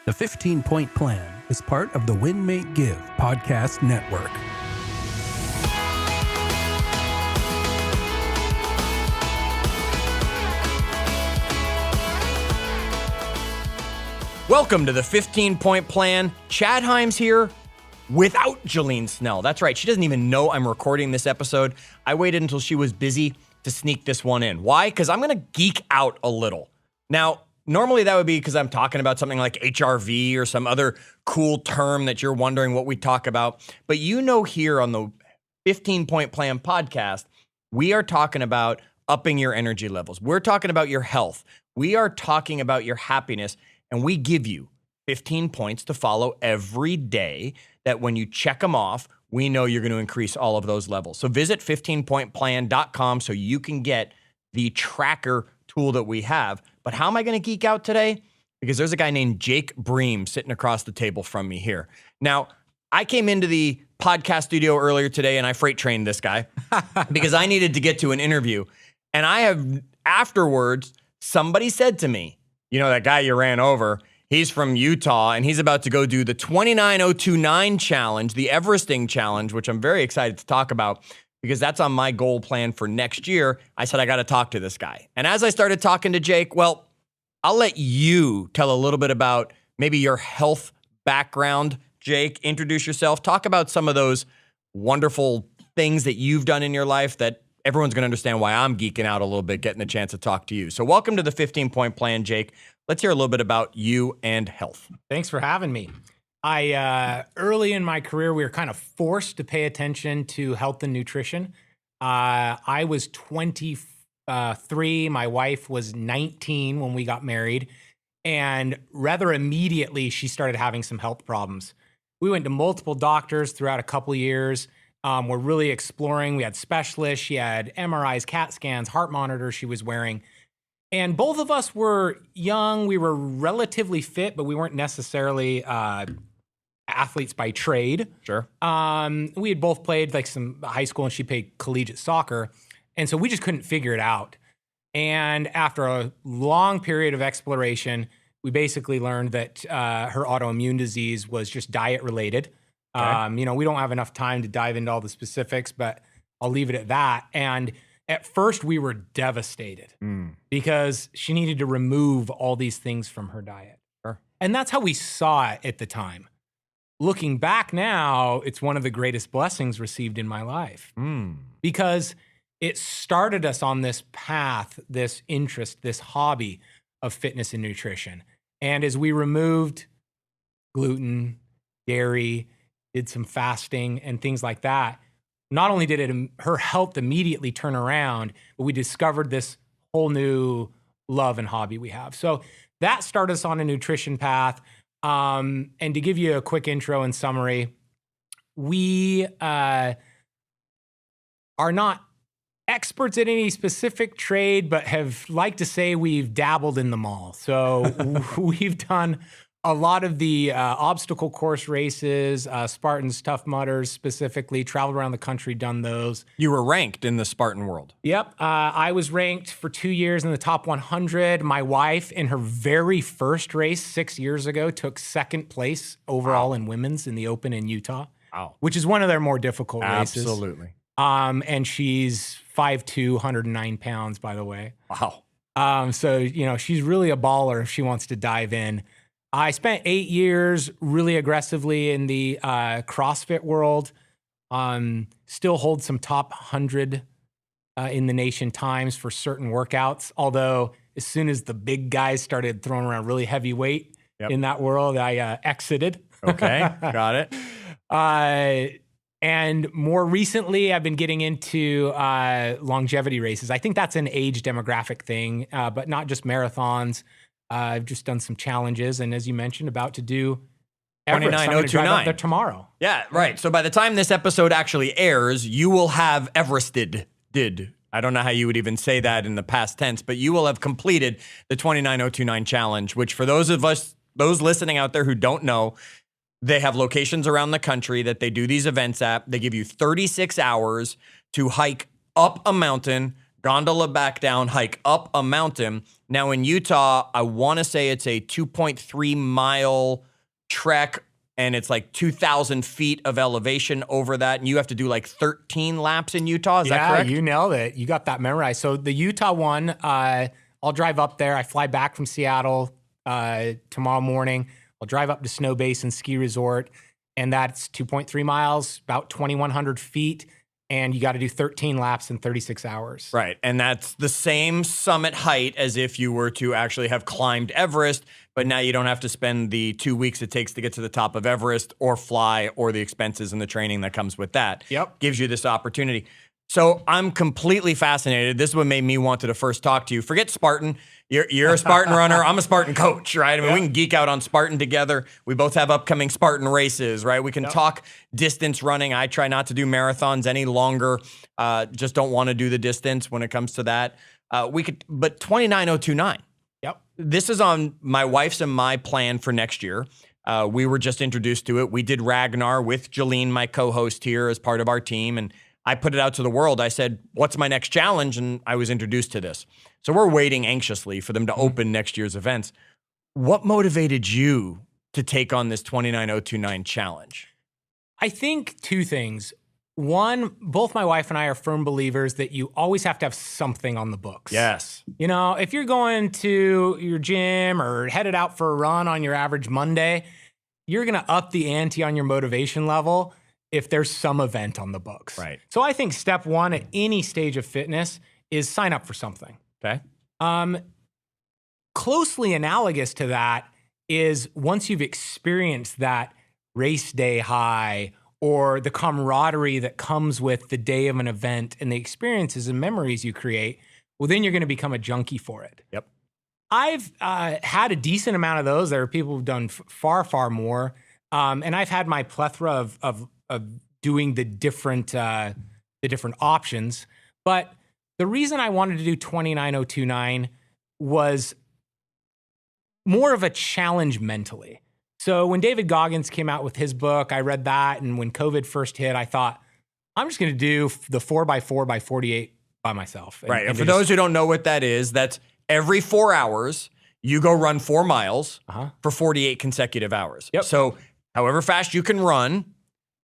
The 15-Point Plan is part of the Win, Make, Give podcast network. Welcome to the 15-Point Plan. Chad Himes here without Jillene Snell. That's right. She doesn't even know I'm recording this episode. I waited until she was busy to sneak this one in. Why? Because I'm going to geek out a little. Now, normally that would be because I'm talking about something like HRV or some other cool term that you're wondering what we talk about. But you know, here on the 15-Point Plan podcast, we are talking about upping your energy levels. We're talking about your health. We are talking about your happiness. And we give you 15 points to follow every day that when you check them off, we know you're going to increase all of those levels. So visit 15pointplan.com so you can get the tracker tool that we have. But how am I going to geek out today? Because there's a guy named Jake Breen sitting across the table from me here. Now, I came into the podcast studio earlier today and I freight trained this guy because I needed to get to an interview. And I have, afterwards, somebody said to me, you know, that guy you ran over, he's from Utah, and he's about to go do the 29029 challenge, the Everesting challenge, which I'm very excited to talk about because that's on my goal plan for next year. I said, I got to talk to this guy. And as I started talking to Jake, well, I'll let you tell a little bit about maybe your health background. Jake, introduce yourself. Talk about some of those wonderful things that you've done in your life that everyone's going to understand why I'm geeking out a little bit, getting a chance to talk to you. So welcome to the 15-Point Plan, Jake. Let's hear a little bit about you and health. Thanks for having me. Early in my career, we were kind of forced to pay attention to health and nutrition. I was 23. My wife was 19 when we got married. And rather immediately, she started having some health problems. We went to multiple doctors throughout a couple of years. We're really exploring. We had specialists. She had MRIs, CAT scans, heart monitors she was wearing. And both of us were young. We were relatively fit, but we weren't necessarily athletes by trade. Sure. We had both played like some high school and she played collegiate soccer. And so we just couldn't figure it out. And after a long period of exploration, we basically learned that her autoimmune disease was just diet related. Okay. We don't have enough time to dive into all the specifics, but I'll leave it at that. And at first we were devastated because she needed to remove all these things from her diet. Sure. And that's how we saw it at the time. Looking back now, it's one of the greatest blessings received in my life because it started us on this path, this interest, this hobby of fitness and nutrition. And as we removed gluten, dairy, did some fasting and things like that, not only did her health immediately turn around, but we discovered this whole new love and hobby we have. So that started us on a nutrition path. And to give you a quick intro and summary, we are not experts at any specific trade, but have like to say we've dabbled in them all. So we've done a lot of the obstacle course races, Spartans, Tough Mudders specifically, traveled around the country, done those. You were ranked in the Spartan world. Yep. I was ranked for 2 years in the top 100. My wife, in her very first race 6 years ago, took second place overall in women's in the Open in Utah. Wow. Which is one of their more difficult races. Absolutely. And she's 5'2", 109 pounds, by the way. Wow. So, she's really a baller if she wants to dive in. I spent 8 years really aggressively in the CrossFit world. Still hold some top 100 in the nation times for certain workouts. Although as soon as the big guys started throwing around really heavy weight in that world, I exited. Okay, got it. And more recently, I've been getting into longevity races. I think that's an age demographic thing, but not just marathons. I've just done some challenges, and as you mentioned, about to do Everest. 29029 there tomorrow. Yeah, right. So by the time this episode actually airs, you will have Everested. I don't know how you would even say that in the past tense, but you will have completed the 29029 challenge, which for those listening out there who don't know, they have locations around the country that they do these events at. They give you 36 hours to hike up a mountain, gondola back down, hike up a mountain. Now in Utah, I want to say it's a 2.3 mile trek, and it's like 2,000 feet of elevation over that. And you have to do like 13 laps in Utah. Is that correct? Yeah, you nailed it. You got that memorized. So the Utah one, I'll drive up there. I fly back from Seattle tomorrow morning. I'll drive up to Snow Basin Ski Resort, and that's 2.3 miles, about 2,100 feet. And you got to do 13 laps in 36 hours. Right. And that's the same summit height as if you were to actually have climbed Everest, but now you don't have to spend the 2 weeks it takes to get to the top of Everest or fly or the expenses and the training that comes with that. Yep. Gives you this opportunity. So I'm completely fascinated. This is what made me want to first talk to you. Forget Spartan. You're a Spartan runner. I'm a Spartan coach, right? I mean, we can geek out on Spartan together. We both have upcoming Spartan races, right? We can talk distance running. I try not to do marathons any longer. Just don't want to do the distance when it comes to that. But 29029. Yep. This is on my wife's and my plan for next year. We were just introduced to it. We did Ragnar with Jillene, my co-host here, as part of our team, and I put it out to the world. I said, what's my next challenge? And I was introduced to this. So we're waiting anxiously for them to open next year's events. What motivated you to take on this 29029 challenge? I think two things. One, both my wife and I are firm believers that you always have to have something on the books. Yes. You know, if you're going to your gym or headed out for a run on your average Monday, you're going to up the ante on your motivation level if there's some event on the books. Right. So I think step one at any stage of fitness is sign up for something. Okay. Closely analogous to that is once you've experienced that race day high or the camaraderie that comes with the day of an event and the experiences and memories you create, well, then you're going to become a junkie for it. Yep. I've had a decent amount of those. There are people who've done far, far more. And I've had my plethora of doing the different options. But the reason I wanted to do 29029 was more of a challenge mentally. So when David Goggins came out with his book, I read that. And when COVID first hit, I thought, I'm just going to do the 4x4x48 by myself. Right. And for those who don't know what that is, that's every 4 hours, you go run 4 miles for 48 consecutive hours. Yep. So however fast you can run,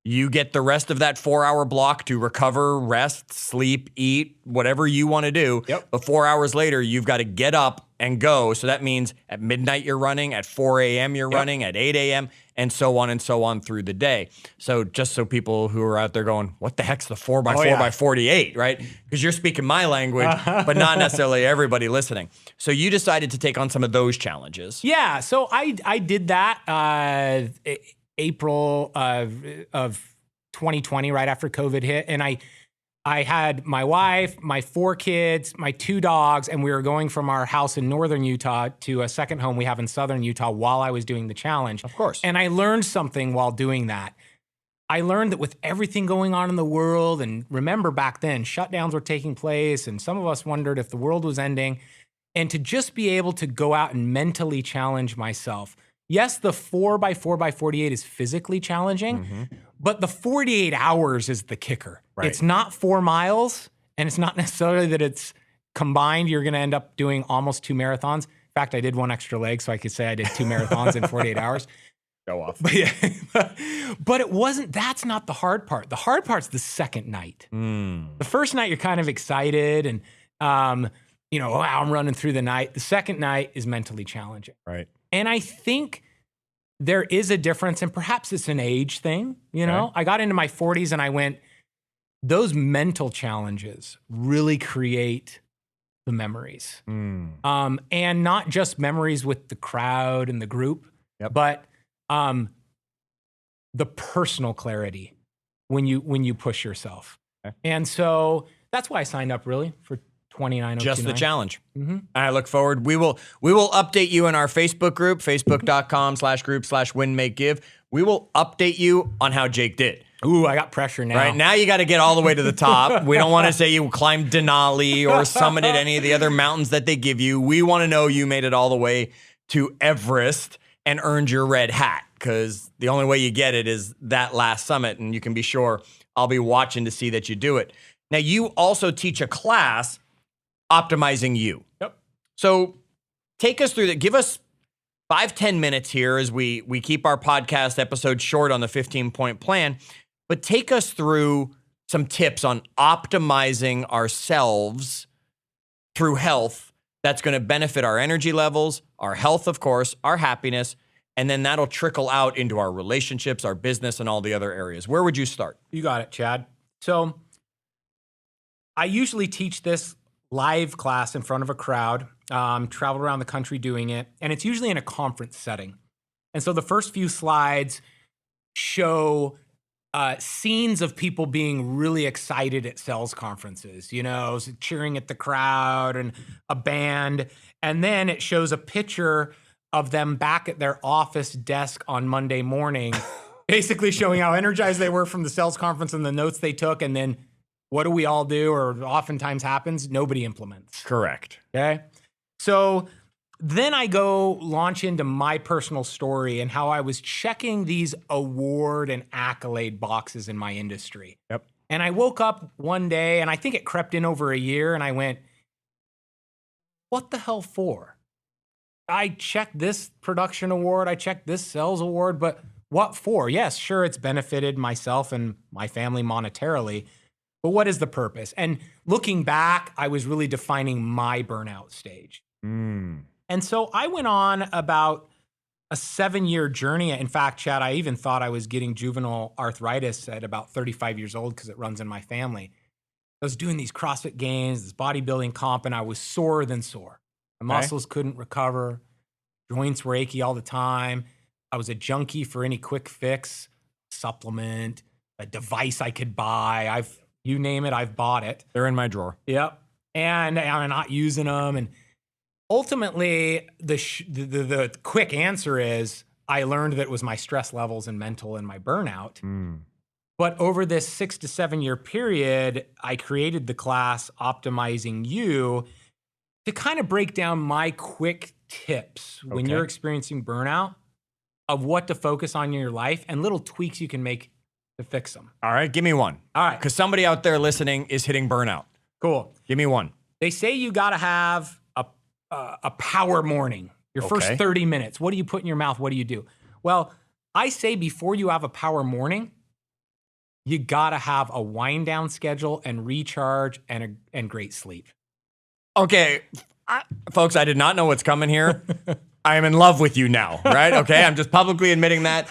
you get the rest of that 4-hour block to recover, rest, sleep, eat, whatever you want to do. Yep. But 4 hours later, you've got to get up and go. So that means at midnight you're running, at 4 a.m. you're running, at 8 a.m., and so on through the day. So just so people who are out there going, what the heck's the 4x4x48, right? Because you're speaking my language, but not necessarily everybody listening. So you decided to take on some of those challenges. Yeah, so I did that April of 2020, right after COVID hit. And I had my wife, my 4 kids, my 2 dogs, and we were going from our house in northern Utah to a second home we have in southern Utah while I was doing the challenge. Of course. And I learned something while doing that. I learned that with everything going on in the world, and remember back then, shutdowns were taking place, and some of us wondered if the world was ending, and to just be able to go out and mentally challenge myself. Yes, the 4x4x48 is physically challenging, but the 48 hours is the kicker. Right. It's not 4 miles, and it's not necessarily that it's combined. You're going to end up doing almost 2 marathons. In fact, I did 1 extra leg, so I could say I did 2 marathons in 48 hours. Go off. But yeah, but it wasn't, that's not the hard part. The hard part's the second night. The first night, you're kind of excited and, wow, I'm running through the night. The second night is mentally challenging. Right. And I think there is a difference, and perhaps it's an age thing, know? I got into my 40s and I went, those mental challenges really create the memories. And not just memories with the crowd and the group, but the personal clarity when you push yourself. And so that's why I signed up really for 29029. Just the challenge. I look forward. We will update you in our Facebook group, facebook.com/group/win-make-give. We will update you on how Jake did. Ooh, I got pressure now. Right now you got to get all the way to the top. We don't want to say you climbed Denali or summited any of the other mountains that they give you. We want to know you made it all the way to Everest and earned your red hat, because the only way you get it is that last summit, and you can be sure I'll be watching to see that you do it. Now, you also teach a class optimizing you. Yep. So take us through that. Give us 5-10 minutes here as we keep our podcast episode short on the 15-point plan, but take us through some tips on optimizing ourselves through health that's going to benefit our energy levels, our health, of course, our happiness, and then that'll trickle out into our relationships, our business, and all the other areas. Where would you start? You got it, Chad. So I usually teach this live class in front of a crowd, travel around the country doing it, and it's usually in a conference setting. And so the first few slides show scenes of people being really excited at sales conferences, cheering at the crowd and a band. And then it shows a picture of them back at their office desk on Monday morning, basically showing how energized they were from the sales conference and the notes they took. And then what do we all do, or oftentimes happens? Nobody implements. Correct. Okay. So then I go launch into my personal story and how I was checking these award and accolade boxes in my industry. Yep. And I woke up one day, and I think it crept in over a year, and I went, what the hell for? I checked this production award, I checked this sales award, but what for? Yes, sure, it's benefited myself and my family monetarily, but what is the purpose? And looking back, I was really defining my burnout stage. And so I went on about a 7-year journey. In fact, Chad, I even thought I was getting juvenile arthritis at about 35 years old because it runs in my family. I was doing these CrossFit games, this bodybuilding comp, and I was sorer than sore. My muscles couldn't recover. Joints were achy all the time. I was a junkie for any quick fix, supplement, a device I could buy. You name it, I've bought it. They're in my drawer. Yep. And I'm not using them. And ultimately, the quick answer is I learned that it was my stress levels and mental and my burnout. But over this 6 to 7 year period, I created the class Optimizing You to kind of break down my quick tips when you're experiencing burnout of what to focus on in your life and little tweaks you can make to fix them. All right, give me one. All right. Because somebody out there listening is hitting burnout. Cool. Give me one. They say you got to have a power morning, your first 30 minutes. What do you put in your mouth? What do you do? Well, I say before you have a power morning, you got to have a wind down schedule and recharge and great sleep. Okay, folks, I did not know what's coming here. I am in love with you now, right? Okay, I'm just publicly admitting that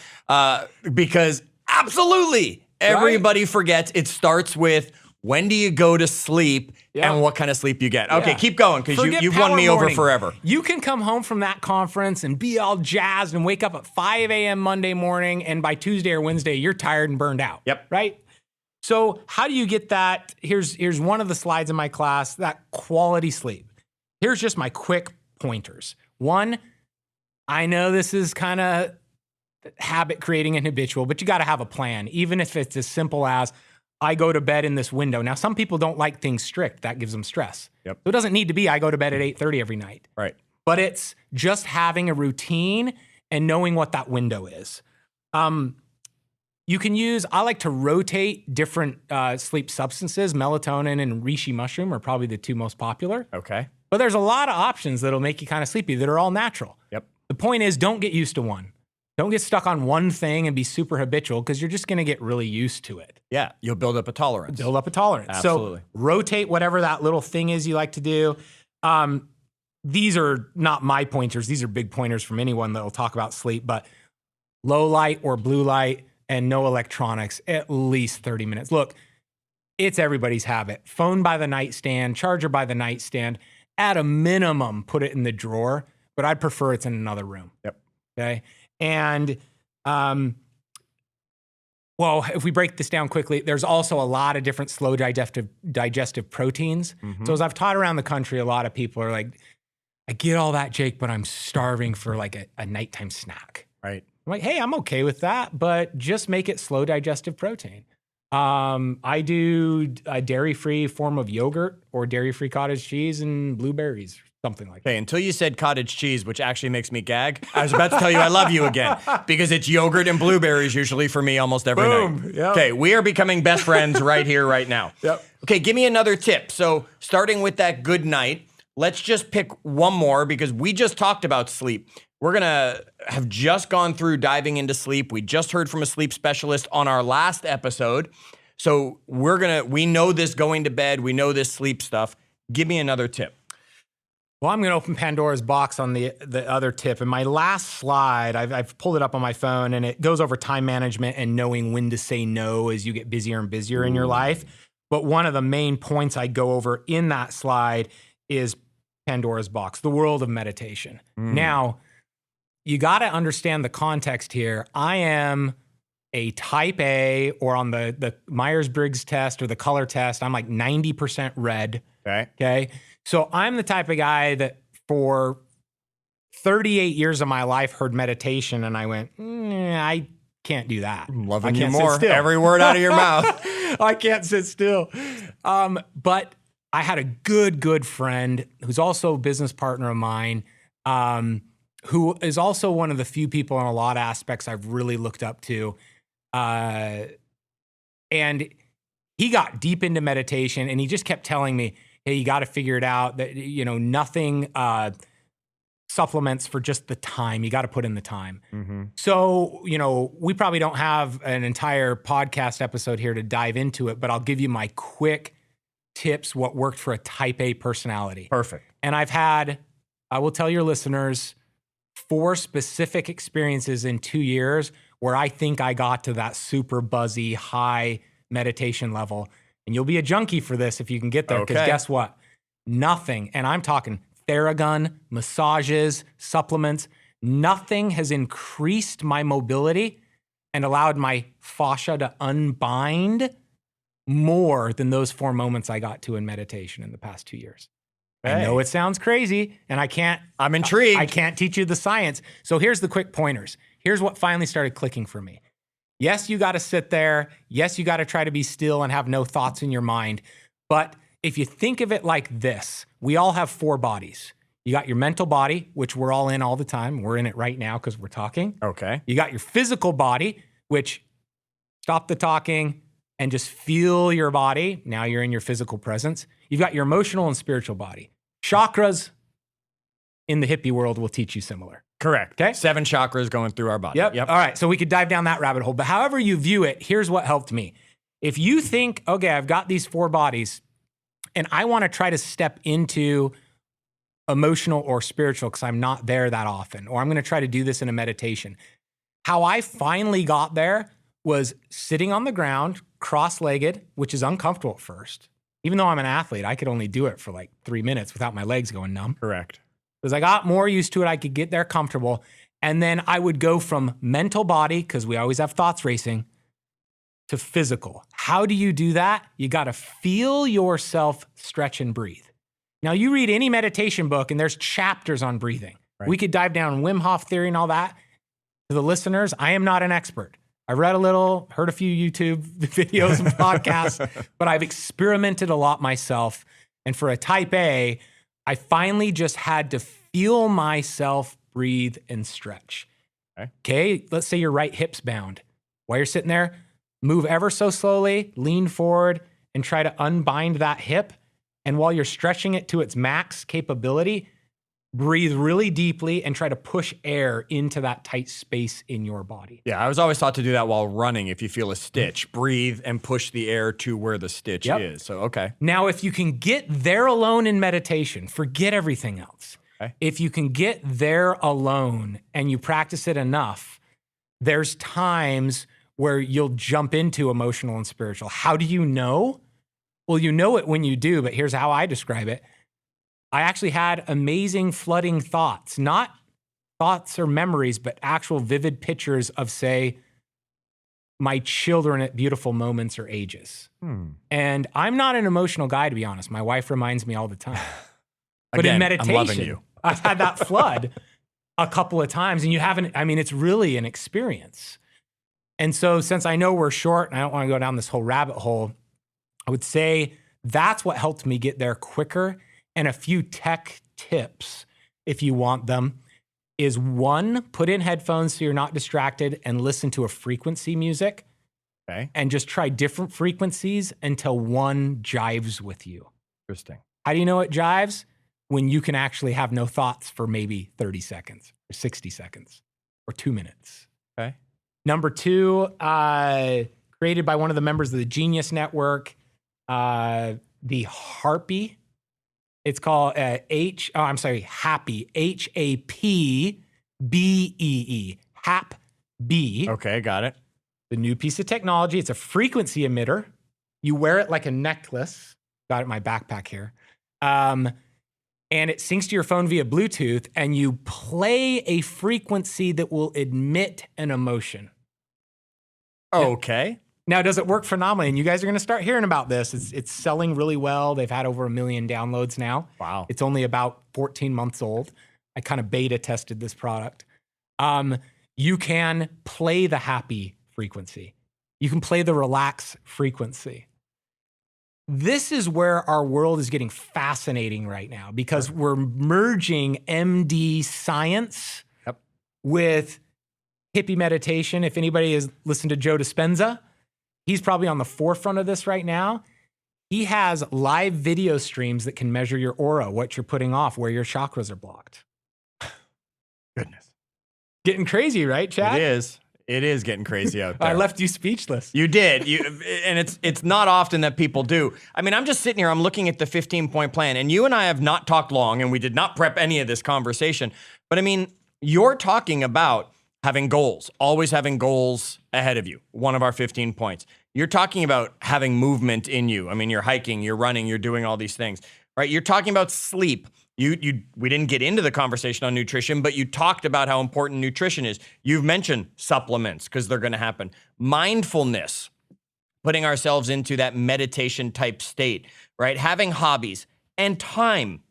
because absolutely everybody forgets it starts with when do you go to sleep and what kind of sleep you get. Okay, keep going because you've won me over forever. You can come home from that conference and be all jazzed and wake up at 5 a.m. Monday morning, and by Tuesday or Wednesday, you're tired and burned out. Yep. Right? So how do you get that? Here's one of the slides in my class, that quality sleep. Here's just my quick pointers. One, I know this is kind of habit creating and habitual, but you got to have a plan, even if it's as simple as I go to bed in this window. Now, some people don't like things strict. That gives them stress. Yep. So it doesn't need to be I go to bed at 8:30 every night. Right. But it's just having a routine and knowing what that window is. You can I like to rotate different sleep substances. Melatonin and reishi mushroom are probably the two most popular. Okay. But there's a lot of options that'll make you kind of sleepy that are all natural. Yep. The point is, don't get used to one. Don't get stuck on one thing and be super habitual because you're just going to get really used to it. Yeah, you'll build up a tolerance. So Absolutely. rotate whatever that little thing is you like to do. These are not my pointers. These are big pointers from anyone that will talk about sleep, but low light or blue light and no electronics, at least 30 minutes. Look, it's everybody's habit. Phone by the nightstand, charger by the nightstand. At a minimum, put it in the drawer, but I'd prefer it's in another room. Yep. Okay. And, well, if we break this down quickly, there's also a lot of different slow digestive proteins. Mm-hmm. So as I've taught around the country, a lot of people are like, I get all that, Jake, but I'm starving for like a nighttime snack. Right. I'm like, hey, I'm okay with that, but just make it slow digestive protein. I do a dairy-free form of yogurt or dairy-free cottage cheese and blueberries, something like that. Okay, until you said cottage cheese, which actually makes me gag, I was about to tell you I love you again because it's yogurt and blueberries usually for me almost every night. Yep. Okay, we are becoming best friends right here, right now. Yep. Okay, give me another tip. So starting with that good night, let's just pick one more because we just talked about sleep. We're going to have just gone through diving into sleep. We just heard from a sleep specialist on our last episode. So we know this going to bed. We know this sleep stuff. Give me another tip. Well, I'm going to open Pandora's box on the other tip. And my last slide, I've pulled it up on my phone, and it goes over time management and knowing when to say no as you get busier and busier in your life. But one of the main points I go over in that slide is Pandora's box, the world of meditation. Now, you got to understand the context here. I am a type A, or on the Myers-Briggs test or the color test, I'm like 90% red. Okay. So I'm the type of guy that for 38 years of my life heard meditation, and I went, I can't do that. I'm loving I you can't more. sit still. Every word out of your mouth. I can't sit still. But I had a good friend who's also a business partner of mine, who is also one of the few people in a lot of aspects I've really looked up to. And he got deep into meditation, and he just kept telling me, hey, you got to figure it out, that, nothing supplements for just the time. You got to put in the time. So, we probably don't have an entire podcast episode here to dive into it, but I'll give you my quick tips, what worked for a type A personality. Perfect. And I will tell your listeners, 4 specific experiences in 2 years where I think I got to that super buzzy, high meditation level. And you'll be a junkie for this if you can get there, because guess what? Nothing, and I'm talking Theragun, massages, supplements, nothing has increased my mobility and allowed my fascia to unbind more than those 4 moments I got to in meditation in the past 2 years. I know it sounds crazy, and I'm intrigued. I can't teach you the science. So here's the quick pointers. Here's what finally started clicking for me. Yes, you got to sit there. Yes, you got to try to be still and have no thoughts in your mind. But if you think of it like this, we all have 4 bodies. You got your mental body, which we're all in all the time. We're in it right now because we're talking. Okay. You got your physical body, which stop the talking and just feel your body. Now you're in your physical presence. You've got your emotional and spiritual body. Chakras in the hippie world will teach you similar. Correct. Okay. 7 chakras going through our body. Yep. All right. So we could dive down that rabbit hole. But however you view it, here's what helped me. If you think, okay, I've got these 4 bodies and I want to try to step into emotional or spiritual because I'm not there that often, or I'm going to try to do this in a meditation. How I finally got there was sitting on the ground, cross-legged, which is uncomfortable at first. Even though I'm an athlete, I could only do it for like 3 minutes without my legs going numb. Correct. As I got more used to it, I could get there comfortable. And then I would go from mental body, because we always have thoughts racing, to physical. How do you do that? You got to feel yourself stretch and breathe. Now, you read any meditation book, and there's chapters on breathing. Right. We could dive down Wim Hof theory and all that. To the listeners, I am not an expert. I read a little, heard a few YouTube videos and podcasts, but I've experimented a lot myself. And for a type A, I finally just had to feel myself breathe and stretch. Okay, let's say your right hip's bound. While you're sitting there, move ever so slowly, lean forward, and try to unbind that hip. And while you're stretching it to its max capability, breathe really deeply and try to push air into that tight space in your body. Yeah, I was always taught to do that while running. If you feel a stitch, breathe and push the air to where the stitch is. So, okay. Now, if you can get there alone in meditation, forget everything else. Okay. If you can get there alone and you practice it enough, there's times where you'll jump into emotional and spiritual. How do you know? Well, you know it when you do, but here's how I describe it. I actually had amazing flooding thoughts, not thoughts or memories, but actual vivid pictures of, say, my children at beautiful moments or ages. And I'm not an emotional guy, to be honest. My wife reminds me all the time. But Again, in meditation, I'm loving you. I've had that flood a couple of times, and you haven't, it's really an experience. And so since I know we're short and I don't want to go down this whole rabbit hole, I would say that's what helped me get there quicker. And a few tech tips, if you want them, is 1, put in headphones so you're not distracted and listen to a frequency music. Okay. And just try different frequencies until one jives with you. Interesting. How do you know it jives? When you can actually have no thoughts for maybe 30 seconds or 60 seconds or 2 minutes. Okay. Number 2, created by one of the members of the Genius Network, the Harpy. It's called Happy, H-A-P-B-E-E, Hap-B. Okay, got it. The new piece of technology. It's a frequency emitter. You wear it like a necklace. Got it in my backpack here. And it syncs to your phone via Bluetooth, and you play a frequency that will emit an emotion. Okay. Now, does it work phenomenally? And you guys are going to start hearing about this. It's selling really well. They've had over 1 million downloads now. Wow. It's only about 14 months old. I kind of beta tested this product. You can play the happy frequency. You can play the relax frequency. This is where our world is getting fascinating right now because we're merging MD science with hippie meditation. If anybody has listened to Joe Dispenza, he's probably on the forefront of this right now. He has live video streams that can measure your aura, what you're putting off, where your chakras are blocked. Goodness. Getting crazy, right, Chad? It is. It is getting crazy out there. I left you speechless. You did. And it's not often that people do. I mean, I'm just sitting here, I'm looking at the 15-point plan, and you and I have not talked long, and we did not prep any of this conversation. But I mean, you're talking about having goals, always having goals ahead of you. One of our 15 points. You're talking about having movement in you. I mean, you're hiking, you're running, you're doing all these things, right? You're talking about sleep. We didn't get into the conversation on nutrition, but you talked about how important nutrition is. You've mentioned supplements because they're going to happen. Mindfulness, putting ourselves into that meditation type state, right? Having hobbies and time.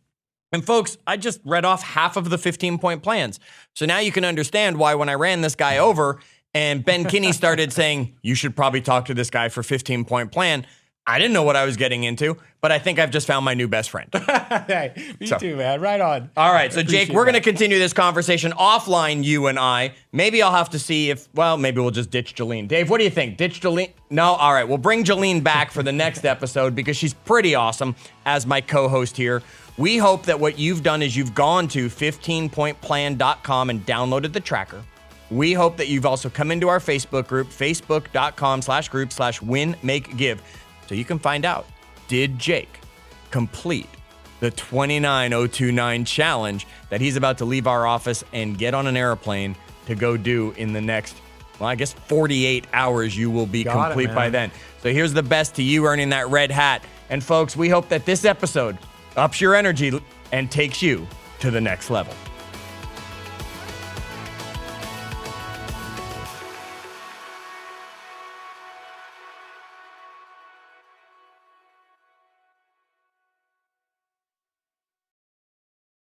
And folks, I just read off half of the 15-point plans. So now you can understand why when I ran this guy over and Ben Kinney started saying, you should probably talk to this guy for 15-point plan. I didn't know what I was getting into, but I think I've just found my new best friend. Hey, me too, man. Right on. All right, so Jake, we're going to continue this conversation offline, you and I. Maybe I'll have to see if, well, maybe we'll just ditch Jillene. Dave, what do you think? Ditch Jillene? No? All right, we'll bring Jillene back for the next episode because she's pretty awesome as my co-host here. We hope that what you've done is you've gone to 15pointplan.com and downloaded the tracker. We hope that you've also come into our Facebook group, facebook.com/group/win-make-give. So you can find out, did Jake complete the 29029 challenge that he's about to leave our office and get on an airplane to go do in the next, well, I guess 48 hours you will be complete by then. So here's the best to you earning that red hat. And folks, we hope that this episode ups your energy and takes you to the next level.